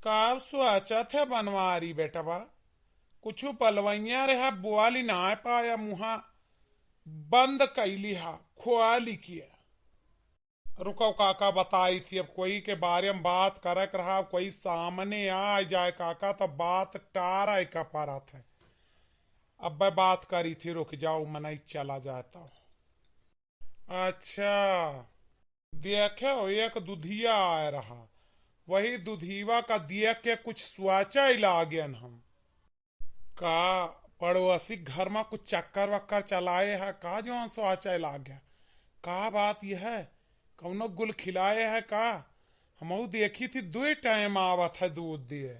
Car सोचा थे बनवारी बेटवा कुछ पलवैया रहा बुआली ना पाया मुहा बंद कैली हा खुआली किया। रुको काका बताई थी, अब कोई के बारे में बात करक रहा, कोई सामने आ जाए काका तो बात टारा का पारा था। अब मैं बात करी थी, रुक जाओ मनाई चला जाता। अच्छा देखे एक दुधिया आ रहा, वही दुधीवा का देख के कुछ सोचा ही लागन हम का पड़ोसी घर में कुछ चक्कर वक्कर चलाए है का जो सोचा लाग गया। का बात यह है कौनो गुल खिलाए है का। हम देखी थी 2 टाइम आवत है दूध दिए।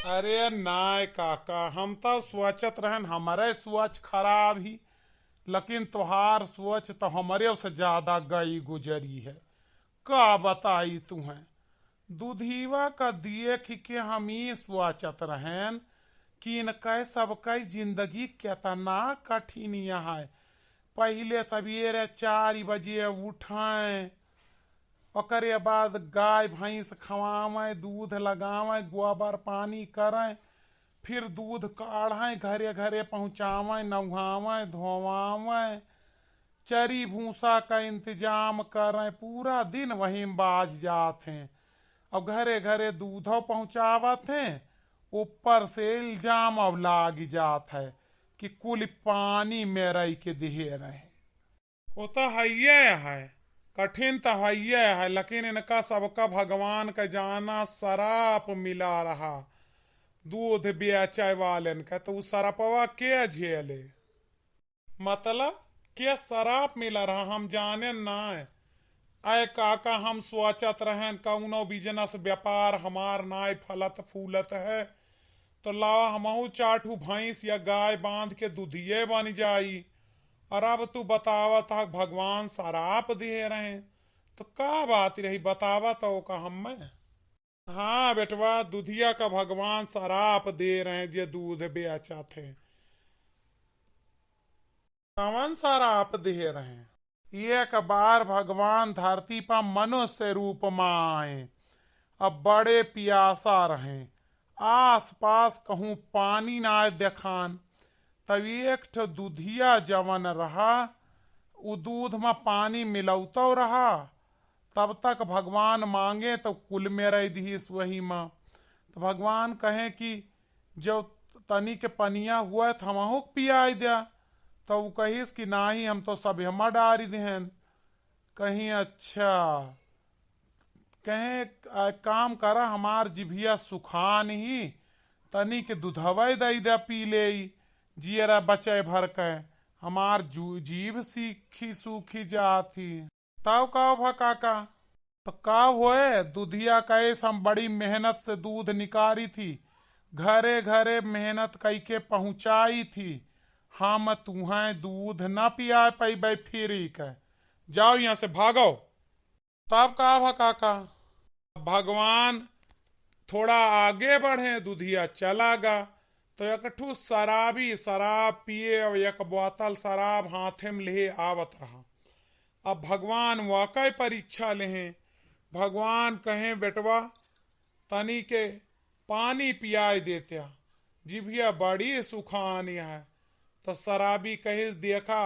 अरे नाय काका हम तो सोचत रहन हमारे सोच खराब ही, लेकिन तुहार सोच तो हमारे से ज्यादा गई गुजरी है। का बताई तुम्हें दूधीवा का देख के हम ही सोचत रहन कि इनका सबका जिंदगी कितना कठिन है। पहले सवेरे 4 बजे उठें, ओकरे बाद गाय भैंस खवावें, दूध लगावें, गोबर पानी करें, फिर दूध काढ़ें, घरे घरे पहुँचावें, नहावें धोवावें, चरी भूसा का इंतजाम करें, पूरा दिन वहीं बाज जाते हैं। अब घरे घरे दूधो पहुँचावत हैं, ऊपर से इल्जाम अब लाग जात है कि कुल पानी में रह के दिहे रहे। वो तो है कठिन तो है, लेकिन इनका सबका भगवान का जाना शराप मिला रहा दूध बेचे वालन का, तो उस शरापवा के झेले। मतलब के शराप मिला रहा हम जाने ना। आए काका हम सोचत रहें कौनो बिजनेस व्यापार हमार नाय फलत फूलत है तो लावा हमहू 4 भैंस या गाय बांध के दुधिये बन जाई। और अब तू बतावत है भगवान शराप दे रहे, तो का बात रही बतावा तो का हम में। हाँ बेटवा दुधिया का भगवान शराप दे रहे जे दूध बेचा थे। कौन शराप दे रहे। एक बार भगवान धरती पर मनुष्य रूप में आए, अब बड़े प्यासा रहे, आस पास कहूँ पानी ना देखान, तब एक ठो दुधिया जवन रहा उ दूध में पानी मिलौतो रहा। तब तक भगवान मांगे तो कुल में रह दीस वही में। तो भगवान कहे कि जो तनी के पनिया हुआ तो हमहू पियाई दिया, तो वो कहिस कि नाही हम तो सब हम डारी देहन। कहीं अच्छा कहे काम करा हमार जिभिया सुखान ही तनी के दुधवे दई दे पी ले, जियरा बचे भर के हमार जीभ सीखी सूखी जाती। तब का भा काका तो का हुए दुधिया कैस हम बड़ी मेहनत से दूध निकाली थी, घरे घरे मेहनत कई के पहुंचाई थी, हम तुम्हें दूध न पिया पैबे फिरी के जाओ यहाँ से भागो। तब का भा काका भगवान थोड़ा आगे बढ़े, दुधिया चला गा तो एक शराबी शराब पिए और एक बोतल शराब हाथे में ले आवत रहा। अब भगवान वाकई परीक्षा ले, भगवान कहें बेटवा तनी के पानी पियाई देते, जिभिया बड़ी सुखानी है। तो शराबी कहिस देखा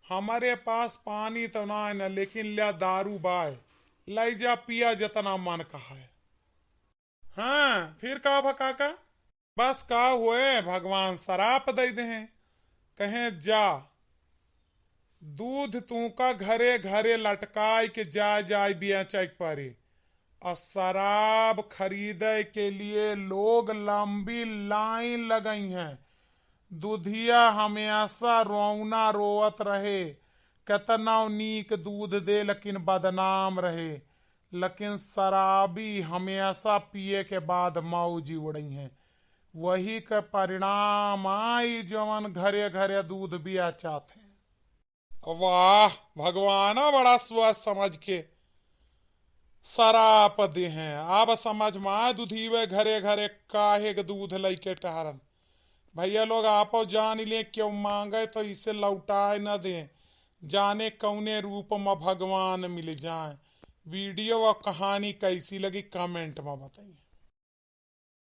हमारे पास पानी तो ना है न, लेकिन लिया दारू बाय ले जा पिया जितना मन कहा है। हाँ फिर का भका का बस का हुए भगवान शराप दे दे, कहें जा दूध तू का घरे घरे लटकाई के जाय बेचे परे। और शराब खरीदे के लिए लोग लंबी लाइन लगई हैं। दुधिया हमेशा रोना रोवत रहे, कितना नीक दूध दे लेकिन बदनाम रहे। लेकिन शराबी हमेशा पिए के बाद मौज उड़ई हैं, वही का परिणाम आई जवन घरे घरे दूध बेचा थे। वाह भगवान बड़ा सोच समझ के शराप दे हैं। अब समझ में आए दुधीवे घरे घरे काहे के दूध लेके टहरन। भैया लोग आपो जान ले क्यों मांगे तो इसे लौटाए न दे, जाने कौने रूप में भगवान मिल जाए। वीडियो और कहानी कैसी लगी कमेंट में बताइए।